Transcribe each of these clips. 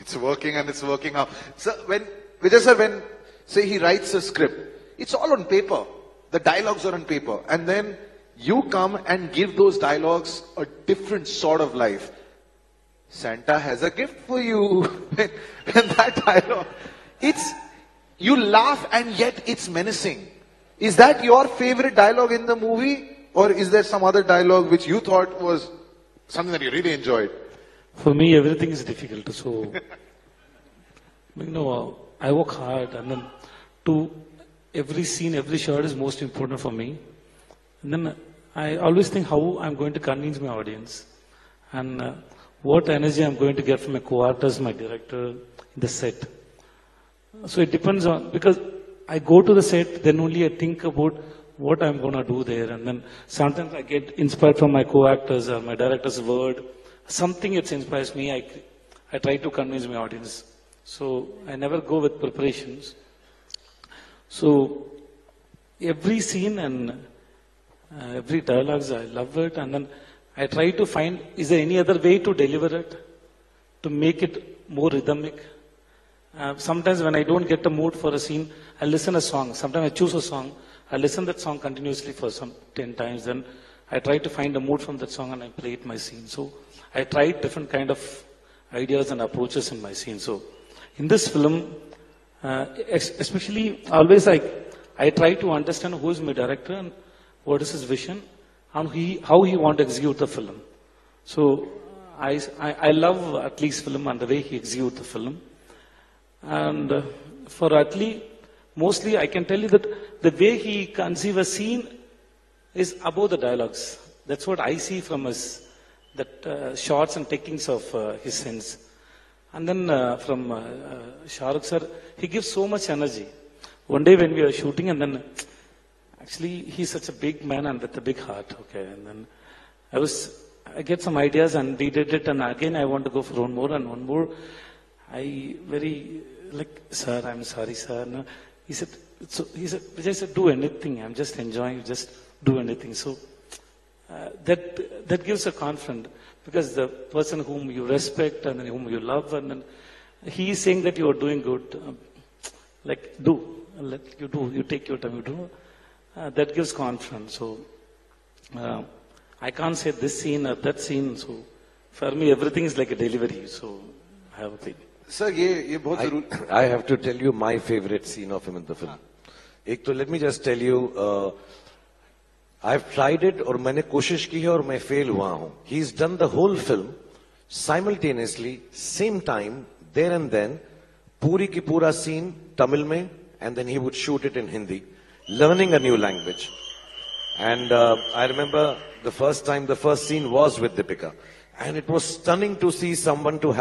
it's working and it's working out. So when, Vijay sir, when, say he writes a script, it's all on paper. The dialogues are on paper. And then you come and give those dialogues a different sort of life. Santa has a gift for you. when that dialogue, you laugh and yet it's menacing. Is that your favorite dialogue in the movie? Or is there some other dialogue which you thought was something that you really enjoyed? For me, everything is difficult. So, I work hard, and then every scene, every shot is most important for me. And then I always think how I'm going to convince my audience, and what energy I'm going to get from my co-artist, my director, in the set. So it depends on, because I go to the set, then only I think about what I'm going to do there, and then sometimes I get inspired from my co-actors or my director's word. Something that inspires me, I try to convince my audience. So I never go with preparations. So every scene and every dialogues, I love it, and then I try to find, is there any other way to deliver it, to make it more rhythmic? Sometimes when I don't get the mood for a scene, I listen a song. Sometimes I choose a song, I listen that song continuously for some 10 times, then I try to find a mood from that song and I play it my scene. So I tried different kind of ideas and approaches in my scene. So in this film, especially always I try to understand who is my director and what is his vision and how he want to execute the film. So I love Atlee's film and the way he executes the film. And for Atlee, mostly I can tell you that the way he conceives a scene is above the dialogues. That's what I see from his shots and takings of his scenes. And then from Shah Rukh sir, he gives so much energy. One day when we were shooting, and then actually he's such a big man and with a big heart. Okay, and then I get some ideas and we did it, and again I want to go for one more and one more. Sir, I'm sorry, sir. No. He said, Vijay said, do anything. I'm just enjoying. Just do anything. So that gives a confidence, because the person whom you respect and whom you love, and then he is saying that you are doing good. You take your time, you do. That gives confidence. So I can't say this scene or that scene. So for me, everything is like a delivery. So I have a thing. Sir, I have to tell you my favorite scene of him in the film. Let me just tell you, I've tried it, और मैंने कोशिश की है और मैं fail हुआ हूँ. He's done the whole film simultaneously, same time, there and then, पूरी की पूरा scene Tamil में, and then he would shoot it in Hindi, learning a new language. And I remember the first scene was with Deepika, and it was stunning to see someone to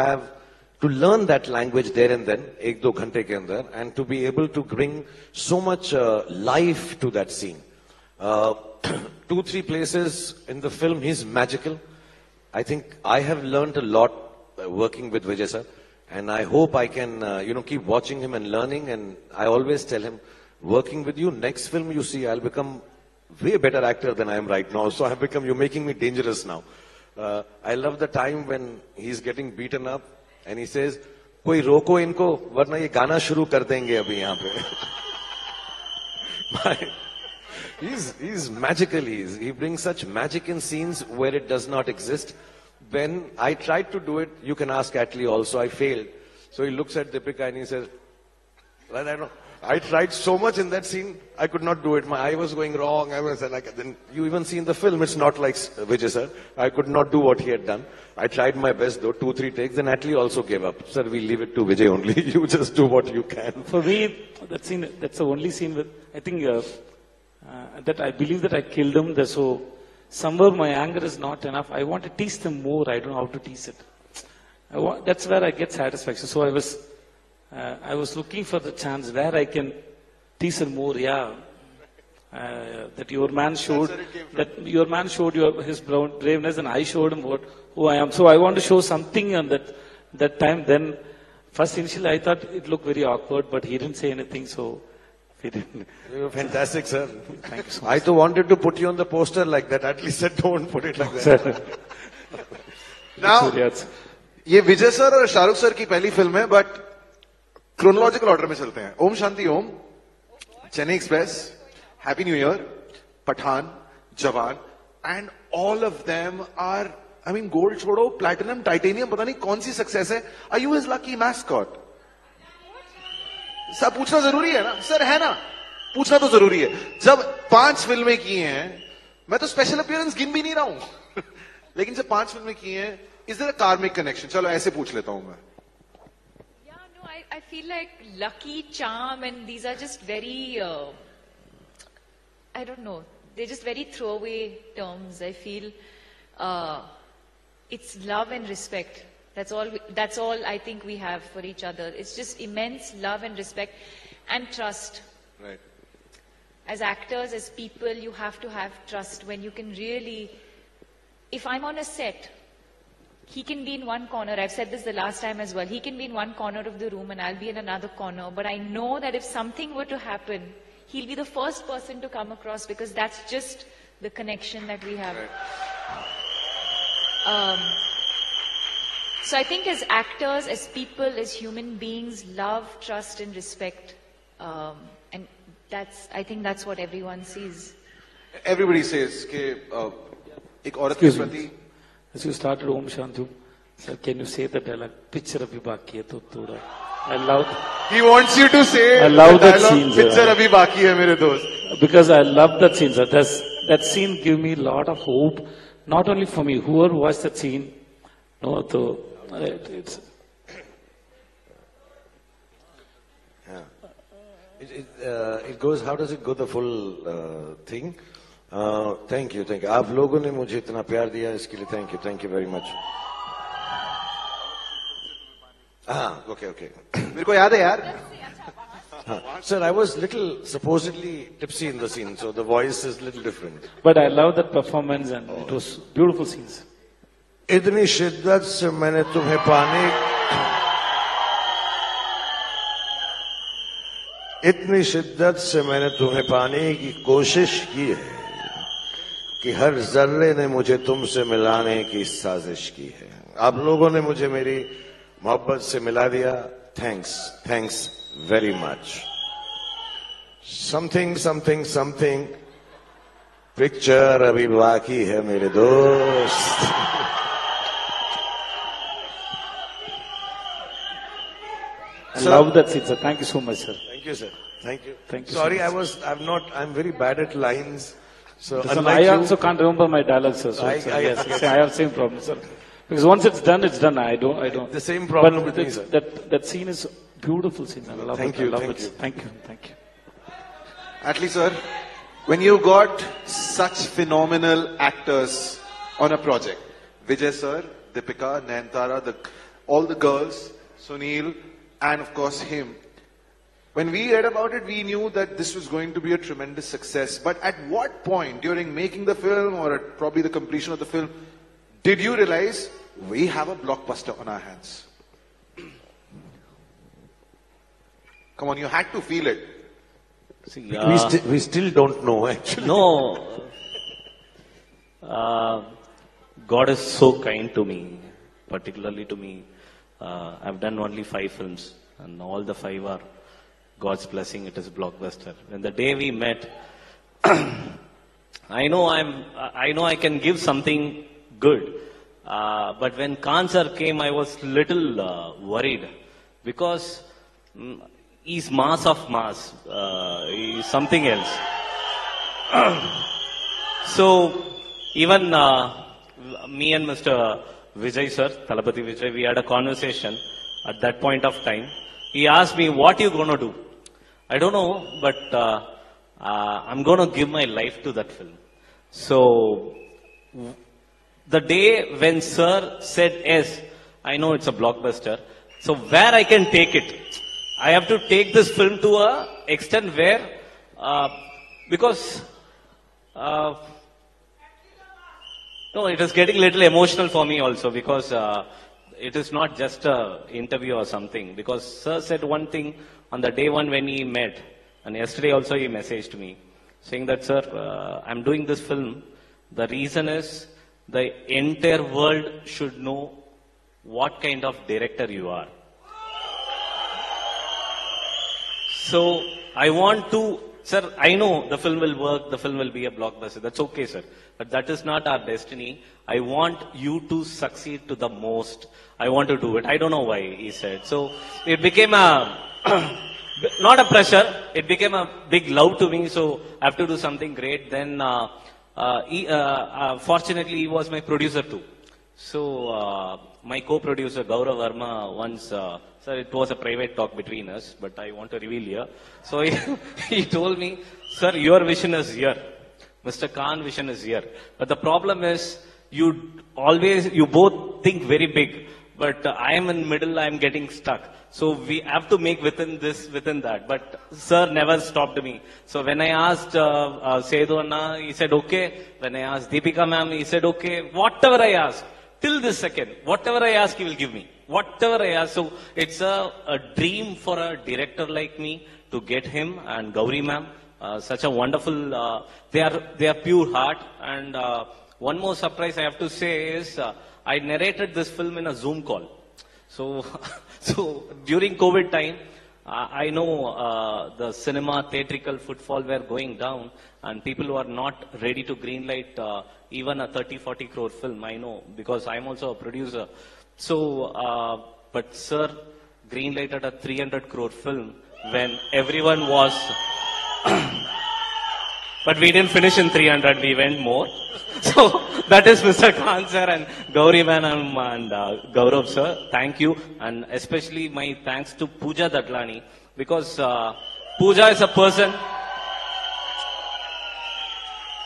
learn that language there and then, 1-2 घंटे के अंदर, and to be able to bring so much life to that scene. 2-3 places in the film, he's magical. I think I have learned a lot working with Vijay sir, and I hope I can, keep watching him and learning. And I always tell him, working with you, next film you see, I'll become way better actor than I am right now. So you're making me dangerous now. I love the time when he's getting beaten up, and he says, "कोई रोको इनको, वरना ये गाना शुरू कर देंगे अभी यहाँ पे." He's magical. He brings such magic in scenes where it does not exist. When I tried to do it, you can ask Atlee also, I failed. So he looks at Deepika and he says, I tried so much in that scene, I could not do it. My eye was going wrong. I was like, then you even see in the film, it's not like Vijay sir. I could not do what he had done. I tried my best though, 2-3 takes. Then Atlee also gave up. Sir, we leave it to Vijay only. You just do what you can. For me, that's the only scene with, I think, that I believe that I killed him. So somewhere my anger is not enough. I want to tease them more. I don't know how to tease it. That's where I get satisfaction. So I was looking for the chance where I can tease him more. Yeah, that your man showed his braveness, and I showed him who I am. So I want to show something on that time. Then first initially I thought it looked very awkward, but he didn't say anything. So. You're fantastic, sir. Thank you so much. I too wanted to put you on the poster like that. At least said, don't put it like that. Now, ये विजय sir और Shahrukh sir की पहली film है, but chronological order में चलते हैं. Om Shanti Om, Chennai Express, happy new year, Pathaan, Jawan, and all of them are, I mean, gold छोड़ो, platinum, titanium, पता नहीं कौन सी सक्सेस है. Are you his lucky mascot? Sir पूछना जरूरी है ना सर, है ना, पूछना तो जरूरी है. जब 5 फिल्में की हैं, मैं तो स्पेशल अपीयरेंस गिन भी नहीं रहा हूं लेकिन जब 5 फिल्में की हैं, is there a karmic connection? चलो ऐसे पूछ लेता हूं मैं. I feel like lucky, charm, and these are just very, I don't know, they're just very throwaway terms. I feel it's love and respect. That's all I think we have for each other. It's just immense love and respect and trust. Right. As actors, as people, you have to have trust when you can really, if I'm on a set, he can be in one corner. I've said this the last time as well. He can be in one corner of the room and I'll be in another corner. But I know that if something were to happen, he'll be the first person to come across because that's just the connection that we have. Right. So I think as actors, as people, as human beings, love, trust and respect. And I think that's what everyone sees. Everybody says कि एक औरत के प्रति. As you started Om Shantu, sir, can you say the dialogue? Picture abhi baki hai to thoda. I love. He wants you to say. I love that scene. Picture abhi baki hai mere dost. Because I love that scene, sir. That scene give me a lot of hope, not only for me. Whoever watched that scene, no, so it's. It goes. How does it go? The full thing. Thank you. आप लोगों ने मुझे इतना प्यार दिया इसके लिए thank you very much. Okay. मेरे को याद है यार. Sir, I was little supposedly tipsy in the scene, so the voice is little different. But I love that performance and it was beautiful scenes. इतनी शिद्दत से मैंने तुम्हें पाने, इतनी शिद्दत से मैंने तुम्हें पाने की कोशिश की है कि हर जर्रे ने मुझे तुमसे मिलाने की साजिश की है. आप लोगों ने मुझे मेरी मोहब्बत से मिला दिया. Thanks very much. Something. Picture अभी बाकी है मेरे दोस्त. I love that scene, sir. Thank you so much, sir. Thank you, sir. Thank you. Thank you. Sorry, so much. I'm very bad at lines. So Listen, I also can't remember my dialogue, sir. So yes, I have same problem, sir. Because once it's done, it's done. I don't. The same problem but with me, sir. That scene is beautiful scene. I love Thank it. you. I love Thank it. you. Thank you. Atlee sir, when you got such phenomenal actors on a project, Vijay sir, Deepika, Nayanthara, all the girls, Sunil, and of course him. When we read about it, we knew that this was going to be a tremendous success. But at what point during making the film or at probably the completion of the film, did you realize we have a blockbuster on our hands? Come on, you had to feel it. See, We still don't know actually. no, God is so kind to me, particularly to me. I've done only 5 films, and all the 5 are God's blessing. It is blockbuster. When the day we met, I know I can give something good. But when cancer came, I was little worried because he's mass of mass. He's something else. So even me and Mr. Vijay sir, Talapati Vijay, we had a conversation at that point of time. He asked me, what are you going to do? I don't know, but I'm going to give my life to that film. So the day when sir said yes, I know it's a blockbuster. So where I can take it? I have to take this film to a extent where, because, no, it is getting a little emotional for me also because it is not just an interview or something. Because sir said one thing on the day one when he met, and yesterday also he messaged me saying that, sir, I'm doing this film. The reason is the entire world should know what kind of director you are. So I want to, sir, I know the film will work, the film will be a blockbuster. That's okay, sir. But that is not our destiny. I want you to succeed to the most. I want to do it. I don't know why, he said. So it became a, not a pressure, it became a big love to me. So I have to do something great. Then, fortunately, he was my producer too. So, my co-producer Gaurav Verma once, sir, it was a private talk between us, but I want to reveal here. So he told me, sir, your vision is here. Mr. Khan vision is here. But the problem is, you both think very big, but I am in middle, I am getting stuck. So we have to make within that. But sir never stopped me. So when I asked Sedu Anna, he said okay. When I asked Deepika ma'am, he said okay. Whatever I asked, till this second, whatever I ask, he will give me. Whatever I ask. So it's a dream for a director like me to get him and Gauri ma'am. Such a wonderful, they are pure heart. And one more surprise I have to say is, I narrated this film in a Zoom call. So during COVID time, I know the cinema theatrical footfall were going down and people were not ready to greenlight even a 30-40 crore film. I know because I'm also a producer. So, but sir greenlighted a 300 crore film when everyone was... But we didn't finish in 300, we went more. So that is Mr. Khan sir and Gauri Manam and Gaurav sir. Thank you. And especially my thanks to Pooja Dadlani, because Pooja is a person,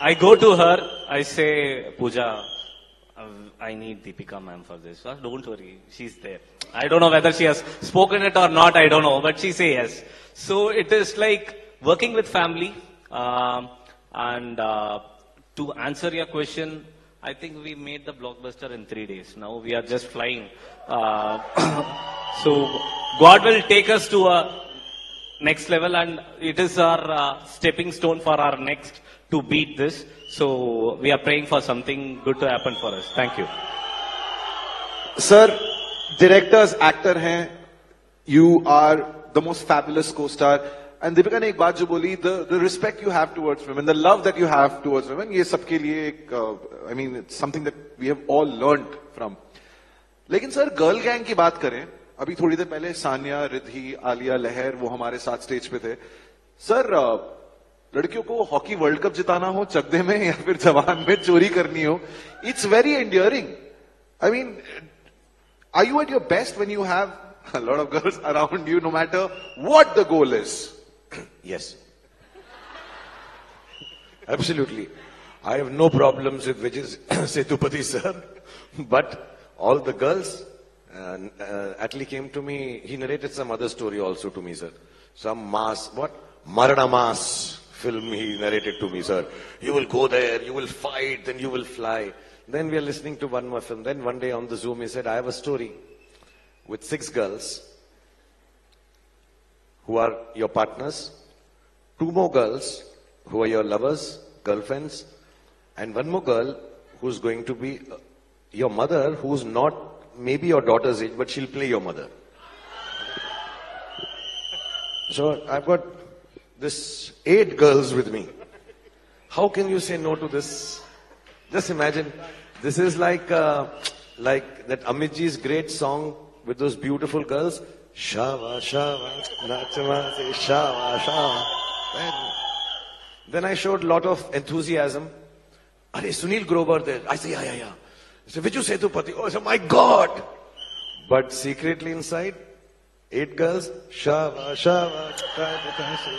I go to her, I say, Pooja, I need Deepika ma'am for this. Don't worry, she's there. I don't know whether she has spoken it or not, I don't know, but she says yes. So it is like working with family. To answer your question, I think we made the blockbuster in 3 days. Now we are just flying. So God will take us to a next level, and it is our stepping stone for our next to beat this. So we are praying for something good to happen for us. Thank you. Sir, directors, actor hain. You are the most fabulous co-star. And Deepika ने एक बात जो बोली, the respect you have towards women, the love that you have towards women, ये सबके लिए एक, I mean, it's something that we have all learned from. लेकिन सर गर्ल गैंग की बात करें, अभी थोड़ी देर पहले सानिया, रिद्धि, आलिया, लहर, वो हमारे साथ स्टेज पे थे. सर, लड़कियों को हॉकी वर्ल्ड कप जिताना हो चकदे में या फिर जवान में चोरी करनी हो, it's very endearing. I mean, are you at your best when you have a lot of girls around you, no matter what the goal is? Yes. Absolutely. I have no problems with Vijay Sethupathi sir. But all the girls, Atlee came to me, he narrated some other story also to me, sir. Some mass, what? Marana Mass film he narrated to me, sir. You will go there, you will fight, then you will fly. Then we are listening to one more film. Then one day on the Zoom he said, I have a story with 6 girls who are your partners, 2 more girls who are your lovers, girlfriends, and 1 more girl who's going to be your mother, who's not maybe your daughter's age, but she'll play your mother. So I've got this 8 girls with me. How can you say no to this? Just imagine, this is like that Amitji's great song with those beautiful girls. Shava, shava, nachama, say shava, shava. Then I showed a lot of enthusiasm. Are Sunil Grover there? I say, yeah. I say, Vijay Sethupathi. Oh, I say, my God. But secretly inside, 8 girls, shava, shava,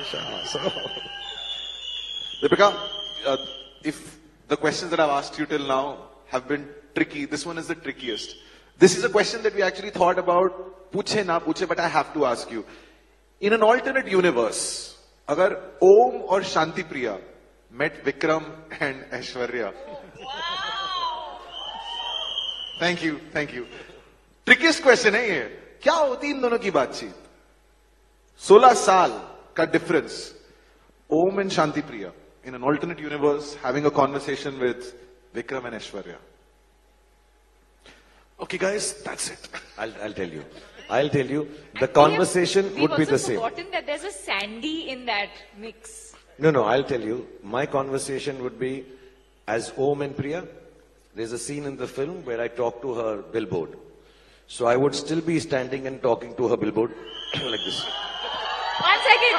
shava. So, Deepika, if the questions that I've asked you till now have been tricky, this one is the trickiest. This is a question that we actually thought about, puche na puche, but I have to ask you. In an alternate universe, agar Om or Shanti Priya met Vikram and Aishwarya. Wow. Thank you. Trickiest question hai ye. क्या होती इन दोनों की बातचीत? 16 साल का difference. Om and Shanti Priya in an alternate universe having a conversation with Vikram and Aishwarya. Okay, guys, that's it. I'll tell you. I'll tell you. The conversation would be the same. We've also forgotten that there's a Sandy in that mix. No, I'll tell you. My conversation would be, as Om and Priya, there's a scene in the film where I talk to her billboard. So I would still be standing and talking to her billboard like this. One second.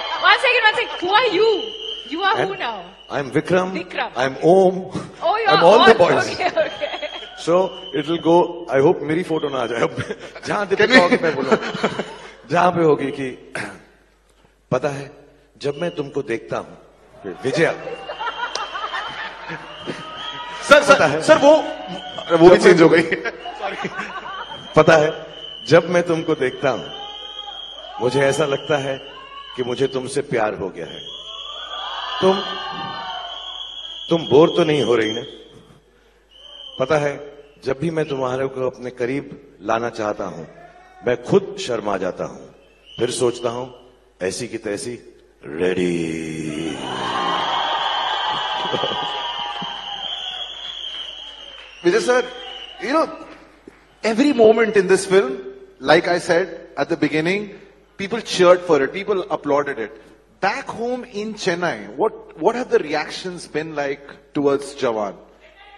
Who are you? You are who now? I'm Vikram. Vikram. I'm Om. Oh, you're I'm all the boys. Okay. So it'll go. I hope मेरी photo ना आ जाए. जहाँ दीपिका होगी मैं बोलूँ. जहाँ पे होगी कि पता है जब मैं तुमको देखता हूँ विजया. सर वो भी चेंज हो गई. पता है जब मैं तुमको देखता हूँ मुझे ऐसा लगता है कि मुझे तुमसे प्यार हो गया है. तुम बोर तो नहीं हो रही ना. पता है जब भी मैं तुम्हारे को अपने करीब लाना चाहता हूं मैं खुद शर्मा जाता हूं. फिर सोचता हूं ऐसी की तैसी ready. Vijay sir, you know, every moment in this film, like I said at the beginning, people cheered for it, people applauded it. Back home in Chennai, what have the reactions been like towards Jawan?